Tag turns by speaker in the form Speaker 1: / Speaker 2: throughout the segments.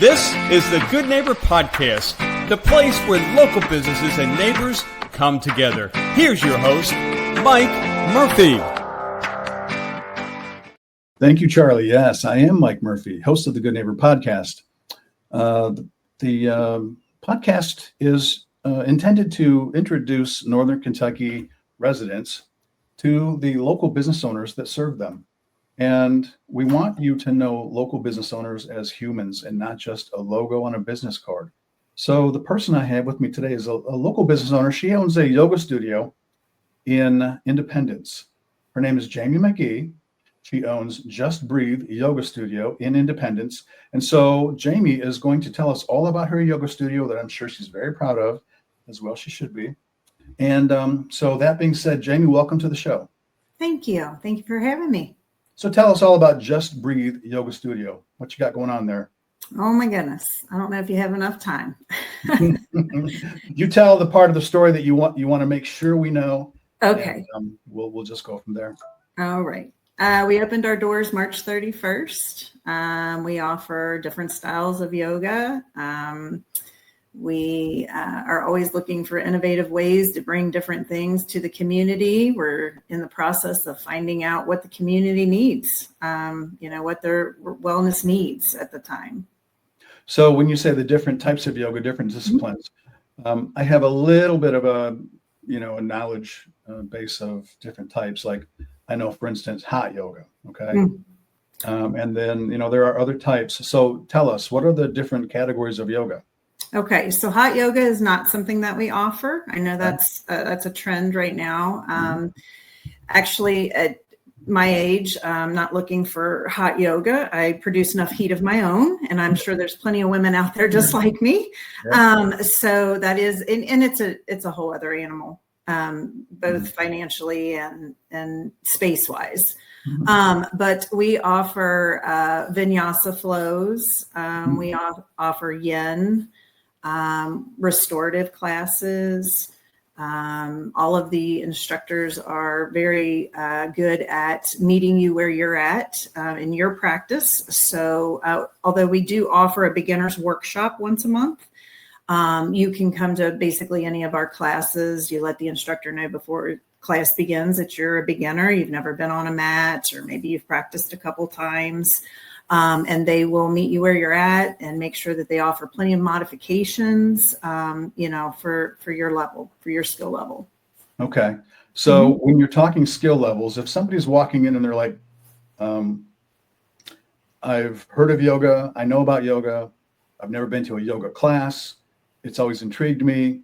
Speaker 1: This is the Good Neighbor Podcast, the place where local businesses and neighbors come together. Here's your host, Mike Murphy.
Speaker 2: Thank you, Charlie. Yes, I am Mike Murphy, host of the Good Neighbor Podcast. The podcast is intended to introduce Northern Kentucky residents to the local business owners that serve them. And we want you to know local business owners as humans and not just a logo on a business card. So the person I have with me today is a local business owner. She owns a yoga studio in Independence. Her name is Jamie Magee. She owns Just Breathe Yoga Studio in Independence. And so Jamie is going to tell us all about her yoga studio that I'm sure she's very proud of, as well she should be. And so that being said, Jamie, welcome to the show.
Speaker 3: Thank you. Thank you for having me.
Speaker 2: So tell us all about Just Breathe Yoga Studio. What you got going on there?
Speaker 3: Oh my goodness. I don't know if you have enough time.
Speaker 2: You tell the part of the story that you want to make sure we know.
Speaker 3: Okay.
Speaker 2: And, we'll just go from there.
Speaker 3: All right. We opened our doors March 31st. We offer different styles of yoga. We are always looking for innovative ways to bring different things to the community. We're in the process of finding out what the community needs, what their wellness needs at the time.
Speaker 2: So when you say the different types of yoga, different disciplines, I have a little bit of a knowledge base of different types. Like I know, for instance, hot yoga. Okay. And then, there are other types. So tell us, what are the different categories of yoga?
Speaker 3: Okay, so hot yoga is not something that we offer. I know that's a trend right now. Actually, at my age, I'm not looking for hot yoga. I produce enough heat of my own, and I'm sure there's plenty of women out there just like me. Yeah. So that is, and it's a whole other animal, both financially and space-wise. But we offer vinyasa flows. We offer yin. Restorative classes. All of the instructors are very good at meeting you where you're at in your practice. So although we do offer a beginner's workshop once a month, you can come to basically any of our classes. You let the instructor know before class begins that you're a beginner, you've never been on a mat, or maybe you've practiced a couple times. And they will meet you where you're at and make sure that they offer plenty of modifications, for your level, for your skill level.
Speaker 2: Okay. So when you're talking skill levels, if somebody's walking in and they're like, I've heard of yoga, I know about yoga, I've never been to a yoga class, it's always intrigued me.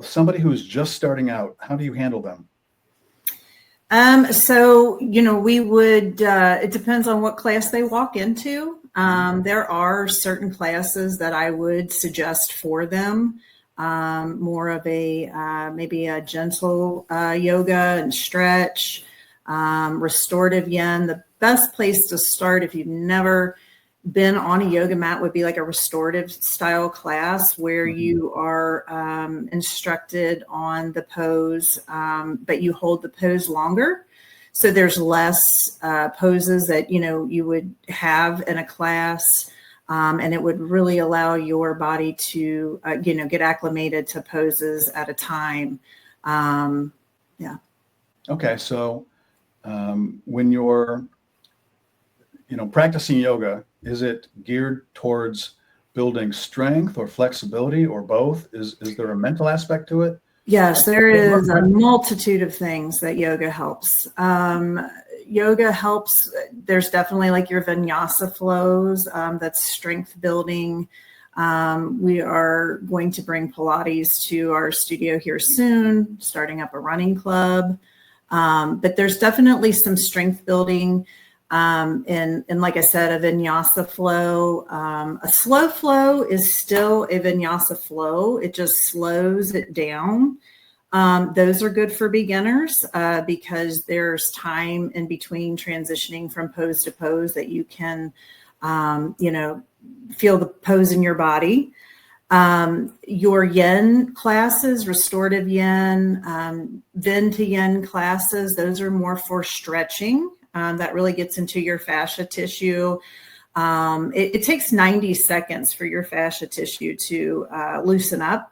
Speaker 2: Somebody who's just starting out, how do you handle them?
Speaker 3: We would, it depends on what class they walk into. There are certain classes that I would suggest for them, more of maybe a gentle yoga and stretch, restorative yin. The best place to start if you've never been on a yoga mat would be like a restorative style class where you are instructed on the pose, but you hold the pose longer. So there's less poses that, you would have in a class, and it would really allow your body to, get acclimated to poses at a time. Yeah.
Speaker 2: Okay. So when you're, practicing yoga, is it geared towards building strength or flexibility or both? Is there a mental aspect to it?
Speaker 3: Yes, there is a multitude of things that yoga helps. Yoga helps. There's definitely like your vinyasa flows. That's strength building. We are going to bring Pilates to our studio here soon, starting up a running club. But there's definitely some strength building. And like I said, a vinyasa flow, a slow flow is still a vinyasa flow. It just slows it down. Those are good for beginners because there's time in between transitioning from pose to pose that you can, feel the pose in your body. Your yin classes, restorative yin, Vin to yin classes, those are more for stretching. That really gets into your fascia tissue. It takes 90 seconds for your fascia tissue to loosen up.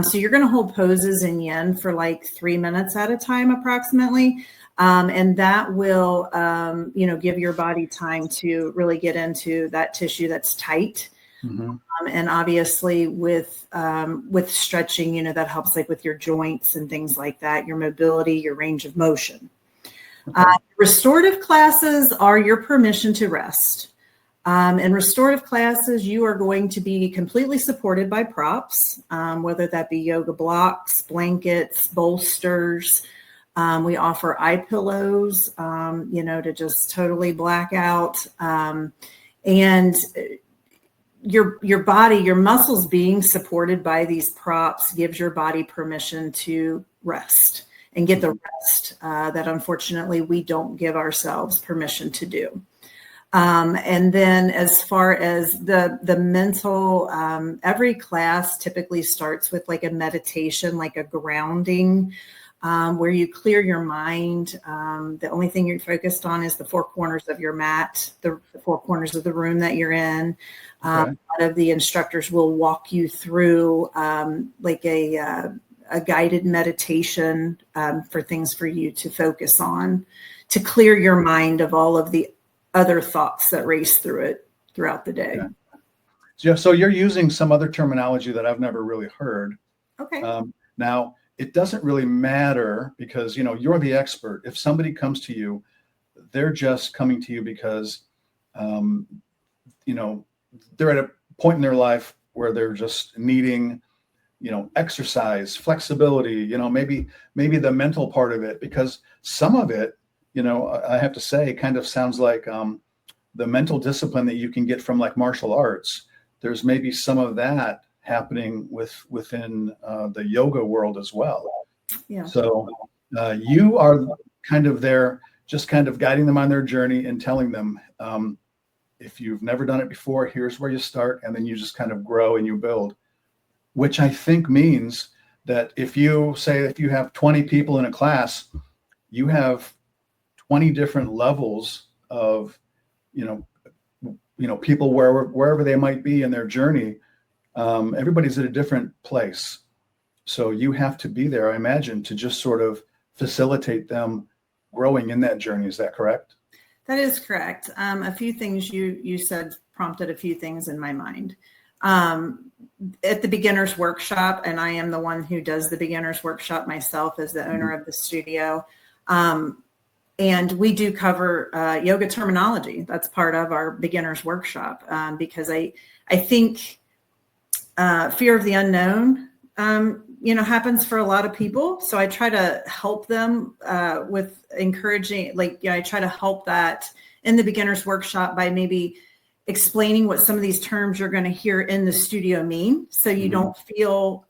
Speaker 3: So you're going to hold poses in yin for like 3 minutes at a time, approximately. And that will, give your body time to really get into that tissue that's tight.
Speaker 2: Mm-hmm.
Speaker 3: And obviously with stretching, that helps like with your joints and things like that, your mobility, your range of motion.
Speaker 2: Okay.
Speaker 3: Restorative classes are your permission to rest. In restorative classes, you are going to be completely supported by props, whether that be yoga blocks, blankets, bolsters. We offer eye pillows, to just totally black out. And your body, your muscles being supported by these props gives your body permission to rest and get the rest that unfortunately we don't give ourselves permission to do. And then as far as the mental, every class typically starts with like a meditation, like a grounding, where you clear your mind. The only thing you're focused on is the four corners of your mat, the four corners of the room that you're in. A lot of the instructors will walk you through like a guided meditation for things for you to focus on, to clear your mind of all of the other thoughts that race through it throughout the day.
Speaker 2: Yeah. So you're using some other terminology that I've never really heard.
Speaker 3: Okay.
Speaker 2: Now, it doesn't really matter because, you're the expert. If somebody comes to you, they're just coming to you because, they're at a point in their life where they're just needing, exercise, flexibility, maybe the mental part of it, because some of it, I have to say, kind of sounds like the mental discipline that you can get from like martial arts. There's maybe some of that happening within the yoga world as well.
Speaker 3: Yeah.
Speaker 2: So you are kind of there, just kind of guiding them on their journey and telling them, if you've never done it before, here's where you start, and then you just kind of grow and you build. Which I think means that if you have 20 people in a class, you have 20 different levels of, people wherever they might be in their journey. Everybody's at a different place. So you have to be there, I imagine, to just sort of facilitate them growing in that journey. Is that correct?
Speaker 3: That is correct. A few things you said prompted a few things in my mind. At the beginner's workshop, and I am the one who does the beginner's workshop myself as the owner of the studio. And we do cover yoga terminology. That's part of our beginner's workshop because I think fear of the unknown, happens for a lot of people. So I try to help them with encouraging, I try to help that in the beginner's workshop by maybe explaining what some of these terms you're going to hear in the studio mean. So you don't feel,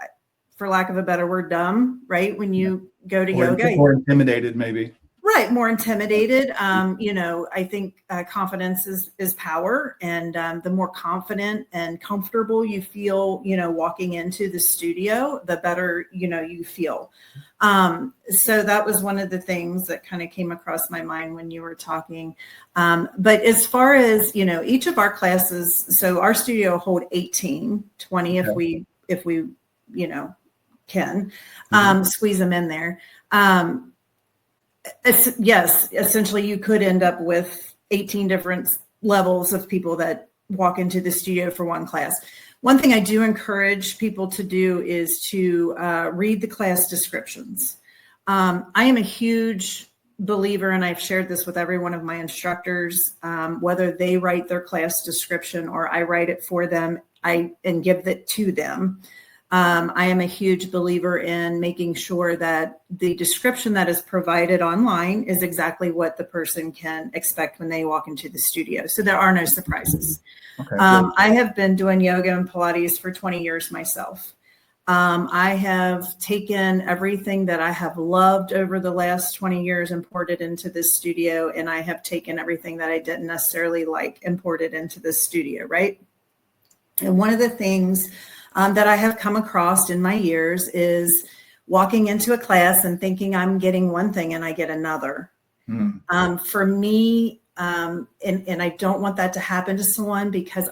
Speaker 3: for lack of a better word, dumb, right? When you go to yoga.
Speaker 2: Or intimidated, maybe.
Speaker 3: Right. More intimidated. I think confidence is power. And the more confident and comfortable you feel, walking into the studio, the better, you feel. So that was one of the things that kind of came across my mind when you were talking. But as far as, each of our classes, so our studio hold 18, 20 if we can squeeze them in there. Yes, essentially you could end up with 18 different levels of people that walk into the studio for one class. One thing I do encourage people to do is to read the class descriptions. I am a huge believer, and I've shared this with every one of my instructors, whether they write their class description or I write it for them and give it to them. I am a huge believer in making sure that the description that is provided online is exactly what the person can expect when they walk into the studio. So there are no surprises.
Speaker 2: Okay,
Speaker 3: I have been doing yoga and Pilates for 20 years myself. I have taken everything that I have loved over the last 20 years and poured it into this studio. And I have taken everything that I didn't necessarily like and poured it into this studio, right? And one of the things that I have come across in my years is walking into a class and thinking I'm getting one thing and I get another. For me, And I don't want that to happen to someone, because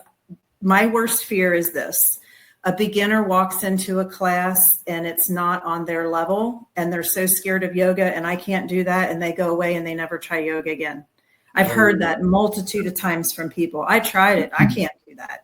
Speaker 3: my worst fear is this. A beginner walks into a class and it's not on their level, and they're so scared of yoga and I can't do that, and they go away and they never try yoga again. I've heard that multitude of times from people. I tried it. I can't do that.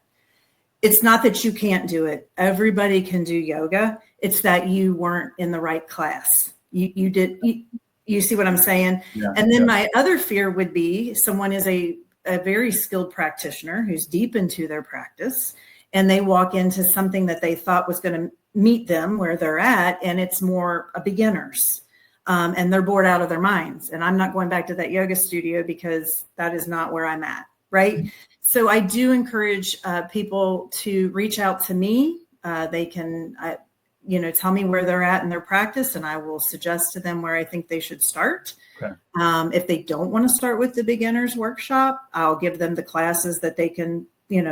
Speaker 3: It's not that you can't do it. Everybody can do yoga. It's that you weren't in the right class. You see what I'm saying?
Speaker 2: Yeah,
Speaker 3: and then my other fear would be someone is a very skilled practitioner who's deep into their practice, and they walk into something that they thought was going to meet them where they're at, and it's more a beginner's, and they're bored out of their minds. And I'm not going back to that yoga studio because that is not where I'm at, right? So I do encourage people to reach out to me. They can, tell me where they're at in their practice, and I will suggest to them where I think they should start.
Speaker 2: Okay.
Speaker 3: If they don't want to start with the beginner's workshop, I'll give them the classes that they can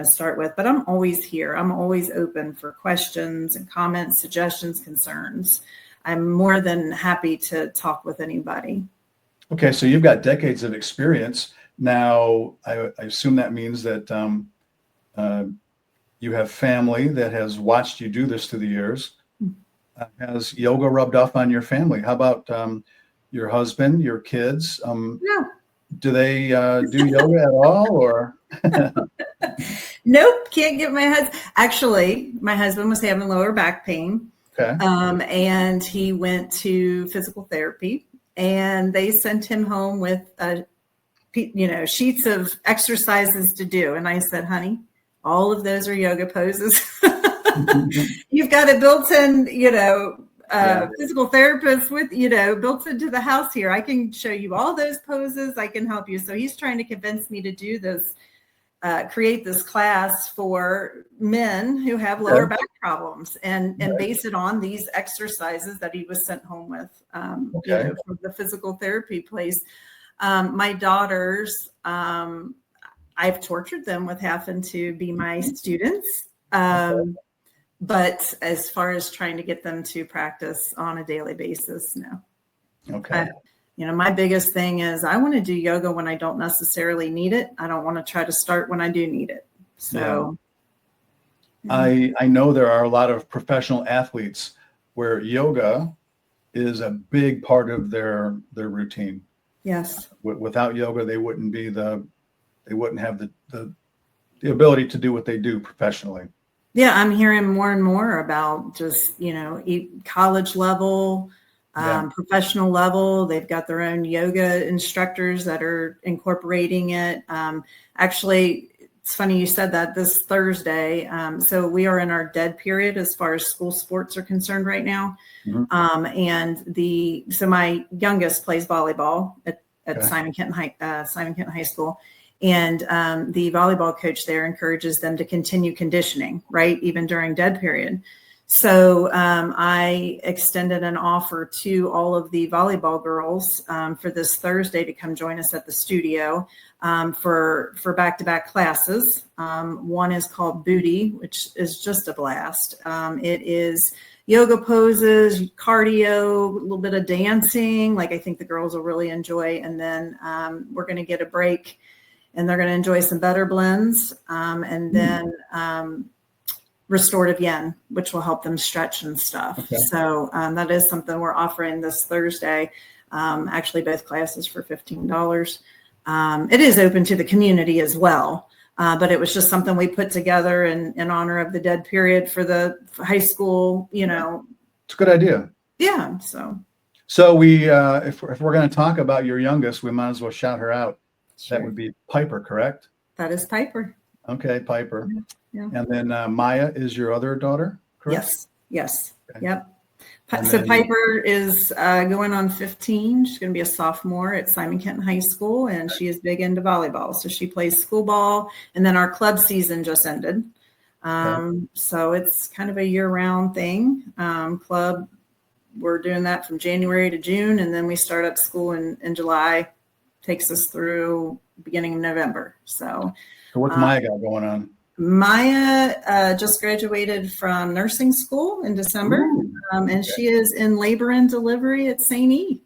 Speaker 3: start with. But I'm always here. I'm always open for questions and comments, suggestions, concerns. I'm more than happy to talk with anybody.
Speaker 2: Okay, so you've got decades of experience. Now, I assume that means that you have family that has watched you do this through the years. Has yoga rubbed off on your family? How about your husband, your kids?
Speaker 3: No.
Speaker 2: Do they do yoga at all, or?
Speaker 3: Nope, can't get my husband. Actually, my husband was having lower back pain.
Speaker 2: Okay.
Speaker 3: And he went to physical therapy, and they sent him home with sheets of exercises to do. And I said, honey, all of those are yoga poses. You've got a built-in, physical therapist with, built into the house here. I can show you all those poses. I can help you. So he's trying to convince me to do this, create this class for men who have lower back problems, and base it on these exercises that he was sent home with, from the physical therapy place. My daughters, I've tortured them with having to be my students. But as far as trying to get them to practice on a daily basis, no.
Speaker 2: Okay.
Speaker 3: My biggest thing is I want to do yoga when I don't necessarily need it. I don't want to try to start when I do need it. So
Speaker 2: I know there are a lot of professional athletes where yoga is a big part of their routine.
Speaker 3: Yes.
Speaker 2: Without yoga, they wouldn't have the ability to do what they do professionally.
Speaker 3: Yeah, I'm hearing more and more about just, college level, professional level. They've got their own yoga instructors that are incorporating it. Actually, it's funny you said that. This Thursday, so we are in our dead period as far as school sports are concerned right now. Mm-hmm. And so my youngest plays volleyball at Simon Kenton High School. And the volleyball coach there encourages them to continue conditioning, right, even during dead period. So I extended an offer to all of the volleyball girls for this Thursday to come join us at the studio for back-to-back classes. One is called Booty, which is just a blast. It is yoga poses, cardio, a little bit of dancing, like I think the girls will really enjoy. And then we're going to get a break, and they're going to enjoy some better blends, and then restorative yin, which will help them stretch and stuff. Okay. So that is something we're offering this Thursday. Actually, both classes for $15. It is open to the community as well, but it was just something we put together in honor of the dead period for the high school.
Speaker 2: It's a good idea.
Speaker 3: Yeah.
Speaker 2: So we, if we're going to talk about your youngest, we might as well shout her out. Sure. That would be Piper, correct?
Speaker 3: That is Piper.
Speaker 2: Okay, Piper.
Speaker 3: Yeah.
Speaker 2: And then Maya is your other daughter, correct?
Speaker 3: Yes. Okay. Yep. So Piper is going on 15. She's going to be a sophomore at Simon Kenton High School, and she is big into volleyball. So she plays school ball, and then our club season just ended. So it's kind of a year-round thing. Club, we're doing that from January to June, and then we start up school in July. Takes us through beginning of November. So
Speaker 2: what's Maya got going on?
Speaker 3: Maya just graduated from nursing school in December, and she is in labor and delivery at St. E.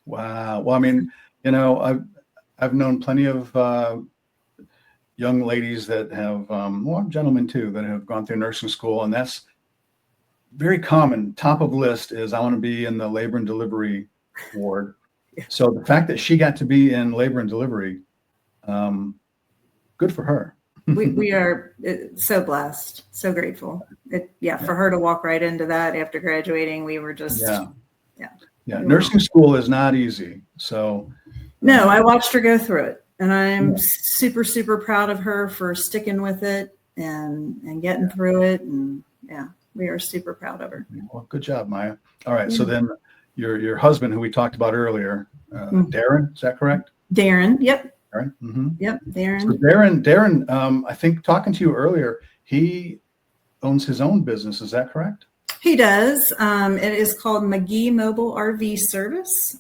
Speaker 2: Wow. Well, I mean, I I've known plenty of young ladies that have, well, gentlemen too, that have gone through nursing school, and that's very common. Top of list is I want to be in the labor and delivery ward.
Speaker 3: Yeah.
Speaker 2: So the fact that she got to be in labor and delivery, good for her.
Speaker 3: We are so blessed, so grateful. For her to walk right into that after graduating, we were just,
Speaker 2: yeah. Nursing school is not easy. So
Speaker 3: no, I watched her go through it, and I'm super, super proud of her for sticking with it and getting through it. And we are super proud of her.
Speaker 2: Well, good job, Maya. All right. So then your husband, who we talked about earlier, Darren, is that correct?
Speaker 3: Darren. Yep.
Speaker 2: Darren. Mm-hmm.
Speaker 3: Yep. Darren.
Speaker 2: So Darren, I think talking to you earlier, he owns his own business. Is that correct?
Speaker 3: He does. It is called Magee Mobile RV Service.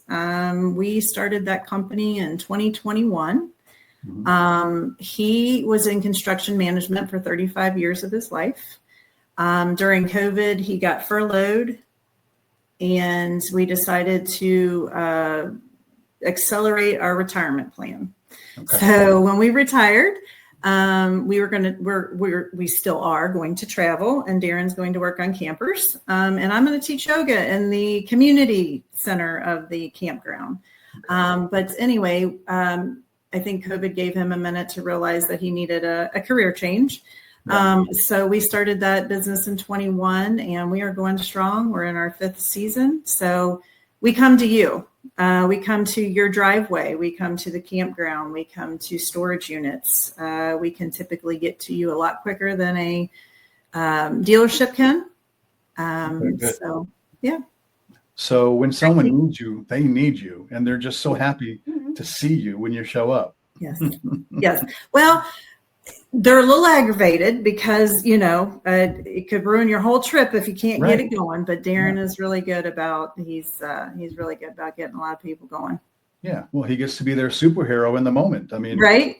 Speaker 3: We started that company in 2021. He was in construction management for 35 years of his life. During COVID, he got furloughed, and we decided to accelerate our retirement plan. Okay. So when we retired, we still are going to travel, and Darren's going to work on campers. And I'm going to teach yoga in the community center of the campground. But anyway, I think COVID gave him a minute to realize that he needed a career change. So we started that business in 21, and we are going strong. We're in our 5th season. So we come to you. We come to your driveway. We come to the campground. We come to storage units. We can typically get to you a lot quicker than a dealership can. So when
Speaker 2: someone needs you, they need you, and they're just so happy to see you when you show up.
Speaker 3: Yes. Yes. Well, they're a little aggravated because, it could ruin your whole trip if you can't get it going. But Darren is really good about, he's really good about getting a lot of people going.
Speaker 2: Yeah. Well, he gets to be their superhero in the moment. I mean,
Speaker 3: right.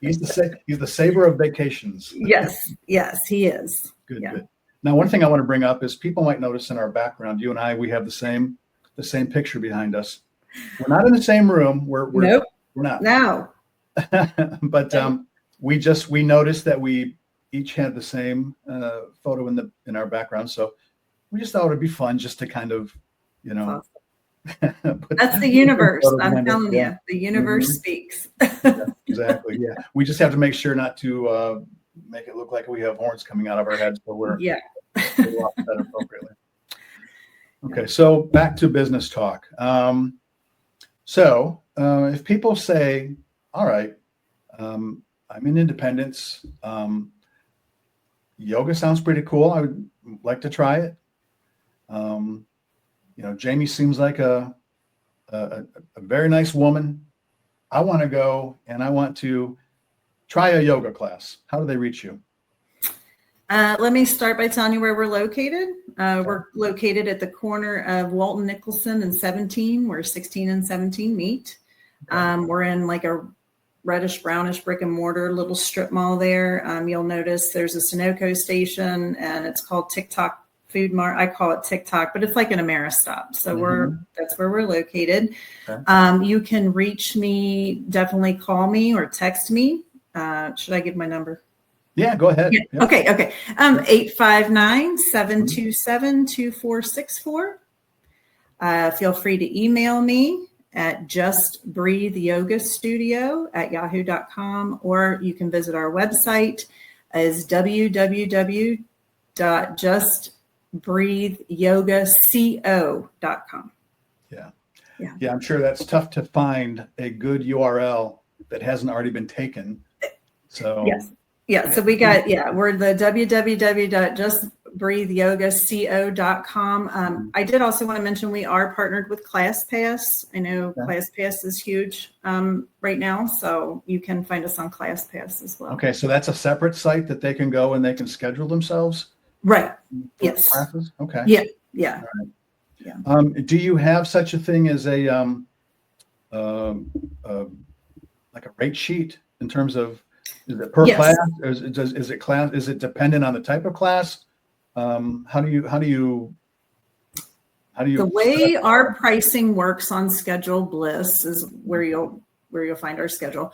Speaker 2: He's the saver of vacations.
Speaker 3: Yes. Yes, he is.
Speaker 2: Good. Yeah. Good. Now, one thing I want to bring up is people might notice in our background, you and I, we have the same picture behind us. We're not in the same room. Nope. We're not.
Speaker 3: No.
Speaker 2: But we noticed that we each had the same photo in our background, so we just thought it'd be fun just to kind of,
Speaker 3: that's the universe. I'm telling you, the universe speaks.
Speaker 2: Exactly. Yeah, we just have to make sure not to make it look like we have horns coming out of our heads, but we're off that appropriately. Okay, so back to business talk. So if people say, all right, I'm in Independence. Yoga sounds pretty cool. I would like to try it. Jamie seems like a very nice woman. I want to go and I want to try a yoga class. How do they reach you?
Speaker 3: Let me start by telling you where we're located. We're located at the corner of Walton Nicholson and 17, where 16 and 17 meet. We're in like a reddish brownish brick and mortar little strip mall there. You'll notice there's a Sunoco station, and it's called TikTok Food Mart. I call it TikTok, but it's like an Ameristop. So that's where we're located. Okay. You can reach me, definitely call me or text me. Should I give my number?
Speaker 2: Yeah, go ahead.
Speaker 3: Yeah. Yep. Okay. 859-727-2464. Feel free to email me at justbreatheyogastudio@yahoo.com, or you can visit our website as www.justbreatheyogaco.com.
Speaker 2: Yeah, I'm sure that's tough to find a good URL that hasn't already been taken. So
Speaker 3: so we got we're the www.justbreatheyogaco.com. I did also want to mention we are partnered with ClassPass. I know ClassPass is huge right now, so you can find us on ClassPass as well.
Speaker 2: Okay, so that's a separate site that they can go and they can schedule themselves.
Speaker 3: Right. Yes.
Speaker 2: Classes? Okay.
Speaker 3: Yeah.
Speaker 2: All right. Yeah. Do you have such a thing as a like a rate sheet in terms of, is it per class? Or is it class? Is it dependent on the type of class? How do you How do you?
Speaker 3: The way our pricing works on Schedule Bliss is where you'll find our schedule.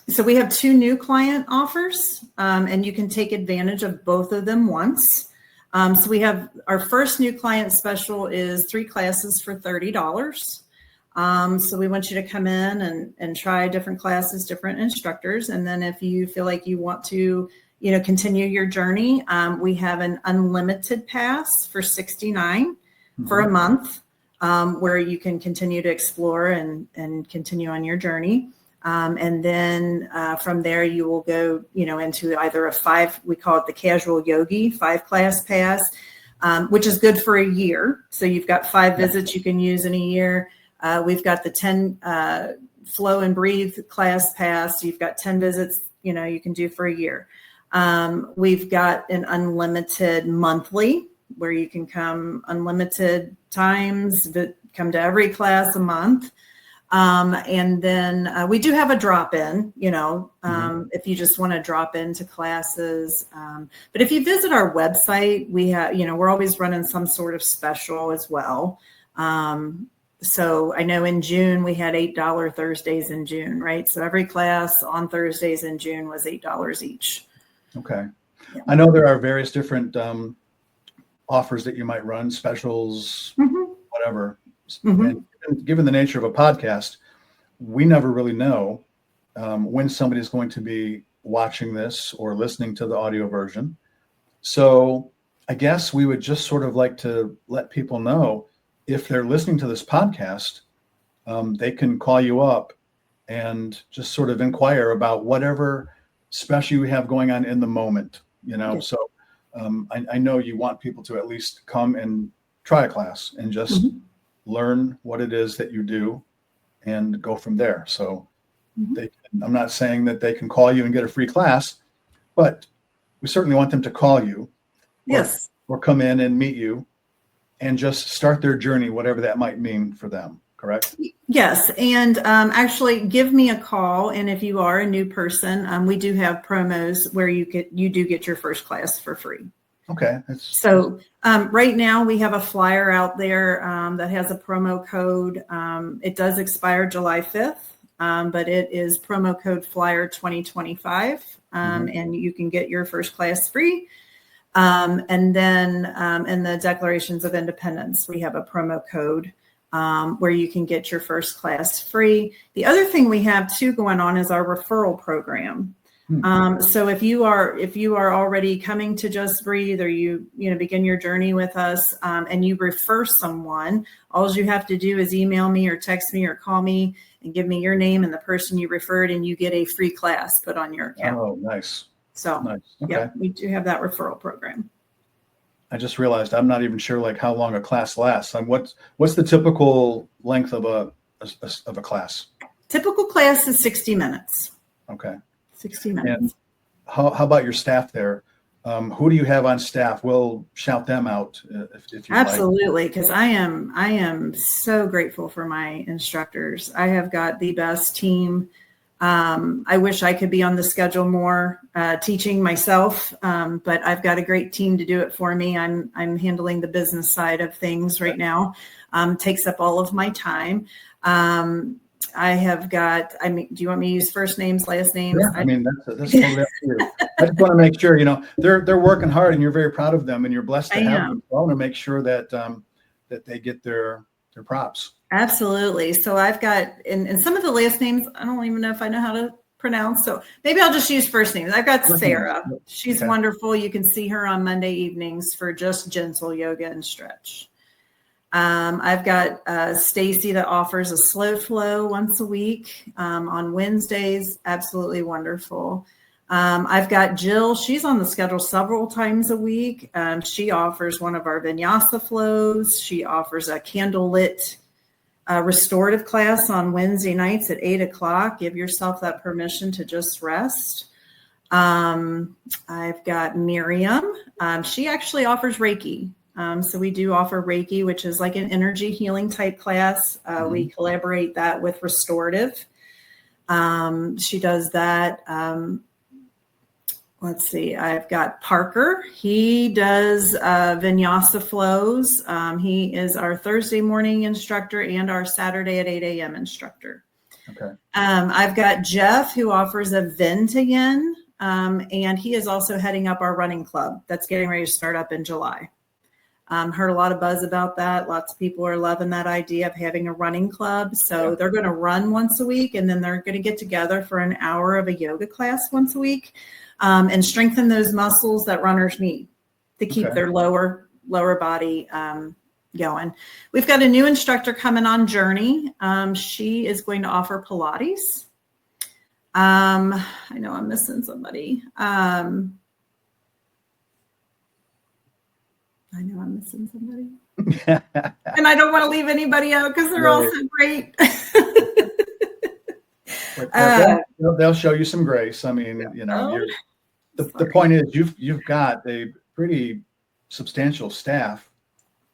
Speaker 3: So we have 2 new client offers, and you can take advantage of both of them once. So we have our first new client special is 3 classes for $30. So we want you to come in and try different classes, different instructors. And then if you feel like you want to, continue your journey, we have an unlimited pass for $69 for a month, where you can continue to explore and continue on your journey. And then from there, you will go, into either a 5, we call it the casual yogi 5-class pass, which is good for a year. So you've got 5 visits you can use in a year. We've got the 10 flow and breathe class pass. You've got 10 visits, you can do for a year. We've got an unlimited monthly where you can come unlimited times, but come to every class a month. And then we do have a drop-in, if you just want to drop into classes. But if you visit our website, we have, we're always running some sort of special as well. So I know in June we had $8 Thursdays in June, right? So every class on Thursdays in June was $8 each.
Speaker 2: Okay. Yeah. I know there are various different offers that you might run, specials, whatever. And given the nature of a podcast, we never really know when somebody is going to be watching this or listening to the audio version. So I guess we would just sort of like to let people know, if they're listening to this podcast, they can call you up and just sort of inquire about whatever special you have going on in the moment, Yes. So I know you want people to at least come and try a class and just learn what it is that you do and go from there. So I'm not saying that they can call you and get a free class, but we certainly want them to call you or come in and meet you and just start their journey, whatever that might mean for them. Correct?
Speaker 3: Yes. And actually give me a call. And if you are a new person, we do have promos where you do get your first class for free.
Speaker 2: Okay.
Speaker 3: So right now we have a flyer out there that has a promo code. It does expire July 5th, but it is promo code flyer 2025. And you can get your first class free. And then in the Declarations of Independence, we have a promo code where you can get your first class free. The other thing we have too going on is our referral program. So if you are already coming to Just Breathe, or you begin your journey with us, and you refer someone, all you have to do is email me or text me or call me and give me your name and the person you referred, and you get a free class put on your account.
Speaker 2: Oh, nice.
Speaker 3: So
Speaker 2: nice. Okay.
Speaker 3: Yeah, we do have that referral program.
Speaker 2: I just realized I'm not even sure like how long a class lasts. What's the typical length of a class?
Speaker 3: Typical class is 60 minutes.
Speaker 2: Okay.
Speaker 3: 60 minutes.
Speaker 2: And how about your staff there? Who do you have on staff? We'll shout them out if you
Speaker 3: Absolutely, because I am so grateful for my instructors. I have got the best team. I wish I could be on the schedule more teaching myself, but I've got a great team to do it for me. I'm handling the business side of things right now. Takes up all of my time. I have got, do you want me to use first names, last names?
Speaker 2: Yeah, that's totally up to you. I just want to make sure, they're working hard and you're very proud of them and you're blessed to have them. I want to make sure that that they get their props.
Speaker 3: Absolutely. So I've got, and some of the last names, I don't even know if I know how to pronounce. So maybe I'll just use first names. I've got Sarah. She's wonderful. You can see her on Monday evenings for just gentle yoga and stretch. I've got Stacy that offers a slow flow once a week on Wednesdays. Absolutely wonderful. I've got Jill. She's on the schedule several times a week. She offers one of our vinyasa flows. She offers a candlelit restorative class on Wednesday nights at 8:00. Give yourself that permission to just rest. I've got Miriam. She actually offers Reiki. So we do offer Reiki, which is like an energy healing type class. We collaborate that with restorative. She does that. let's see, I've got Parker. He does vinyasa flows. He is our Thursday morning instructor and our Saturday at 8 a.m. instructor.
Speaker 2: Okay.
Speaker 3: I've got Jeff, who offers a Vin to Yin, and he is also heading up our running club that's getting ready to start up in July. Heard a lot of buzz about that. Lots of people are loving that idea of having a running club. So they're going to run once a week, and then they're going to get together for an hour of a yoga class once a week, and strengthen those muscles that runners need to keep their lower body going. We've got a new instructor coming on Journey. She is going to offer Pilates. I know I'm missing somebody. And I don't want to leave anybody out because they're all so great.
Speaker 2: They'll show you some grace. I mean, the point is you've got a pretty substantial staff.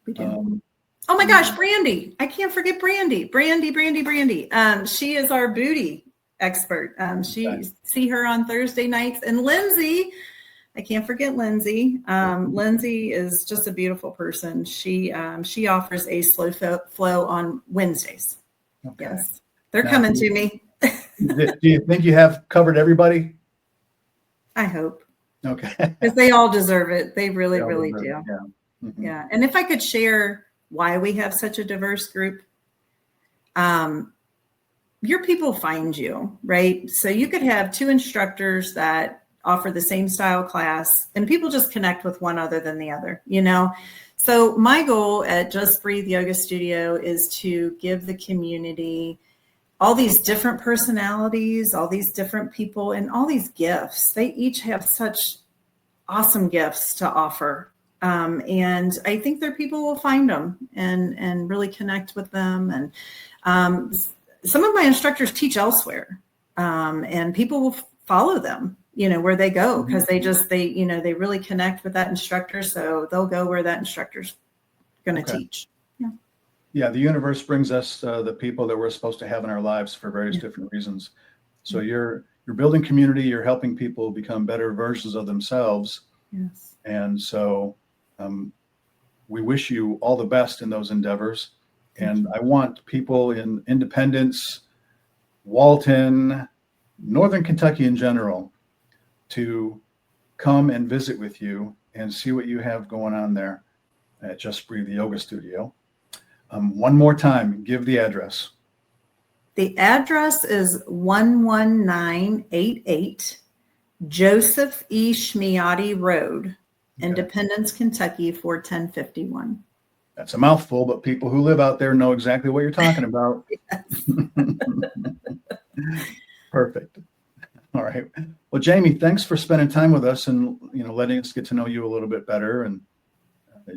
Speaker 3: We do. Oh my gosh, Brandy. I can't forget Brandy. Brandy. She is our booty expert. See her on Thursday nights. And Lindsay, I can't forget Lindsay. Lindsay is just a beautiful person. She offers a slow flow on Wednesdays. Okay. Yes. They're coming to me.
Speaker 2: Do you think you have covered everybody?
Speaker 3: I hope.
Speaker 2: Okay.
Speaker 3: Because they all deserve it. They really do.
Speaker 2: Yeah. Mm-hmm.
Speaker 3: Yeah. And if I could share why we have such a diverse group, your people find you, right? So you could have two instructors that offer the same style class and people just connect with one other than the other, So my goal at Just Breathe Yoga Studio is to give the community all these different personalities, all these different people, and all these gifts. They each have such awesome gifts to offer. And I think their people will find them and really connect with them. And some of my instructors teach elsewhere, and people will follow them, where they go, because they really connect with that instructor. So they'll go where that instructor's going to teach.
Speaker 2: Yeah, the universe brings us the people that we're supposed to have in our lives for various different reasons. So you're building community, you're helping people become better versions of themselves.
Speaker 3: Yes.
Speaker 2: And so we wish you all the best in those endeavors. And I want people in Independence, Walton, Northern Kentucky in general to come and visit with you and see what you have going on there at Just Breathe Yoga Studio. One more time, give the address.
Speaker 3: The address is 11988 Joseph E. Schmiotti Road, Independence, Kentucky, 41051.
Speaker 2: That's a mouthful, but people who live out there know exactly what you're talking about. Perfect. All right. Well, Jamie, thanks for spending time with us and letting us get to know you a little bit better. And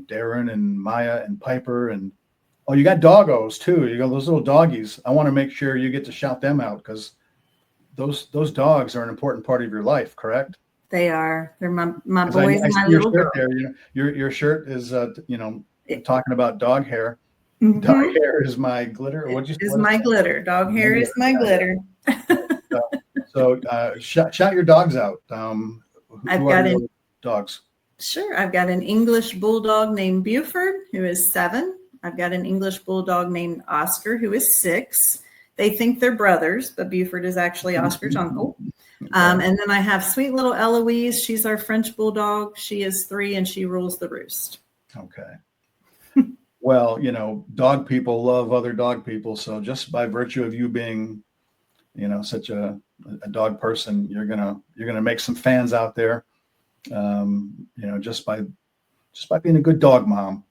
Speaker 2: Darren and Maya and Piper and you got doggos too. You got those little doggies. I want to make sure you get to shout them out because those dogs are an important part of your life, correct?
Speaker 3: They are. They're my boys and my little girl.
Speaker 2: Your shirt is talking about dog hair.
Speaker 3: Mm-hmm.
Speaker 2: Dog hair is my glitter.
Speaker 3: Glitter. Dog hair is my glitter.
Speaker 2: So shout your dogs out.
Speaker 3: I've got
Speaker 2: dogs.
Speaker 3: Sure. I've got an English bulldog named Buford, who is 7. I've got an English bulldog named Oscar, who is 6. They think they're brothers, but Buford is actually Oscar's uncle. And then I have sweet little Eloise. She's our French bulldog. She is 3 and she rules the roost.
Speaker 2: Okay. Well, dog people love other dog people. So just by virtue of you being, such a dog person, you're gonna make some fans out there. Just by being a good dog mom.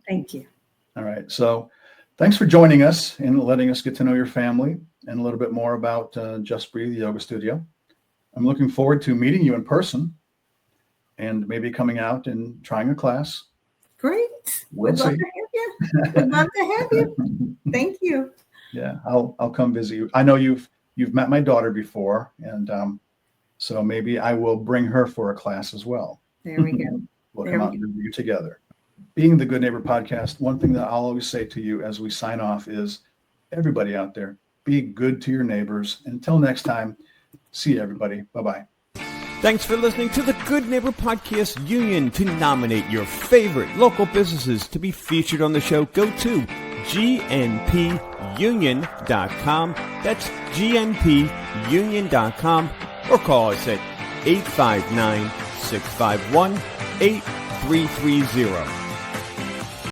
Speaker 3: Thank you.
Speaker 2: All right. So thanks for joining us and letting us get to know your family and a little bit more about Just Breathe Yoga Studio. I'm looking forward to meeting you in person and maybe coming out and trying a class.
Speaker 3: Great. We'd love to have you. Thank you.
Speaker 2: Yeah, I'll come visit you. I know you've met my daughter before, and so maybe I will bring her for a class as well.
Speaker 3: There we go.
Speaker 2: We'll come out and review together. Being the Good Neighbor podcast, one thing that I'll always say to you as we sign off is, everybody out there, be good to your neighbors. Until next time, see you, everybody. Bye-bye.
Speaker 1: Thanks for listening to the Good Neighbor Podcast Union. To nominate your favorite local businesses to be featured on the show, go to gnpunion.com. That's gnpunion.com, or call us at 859-651-8330.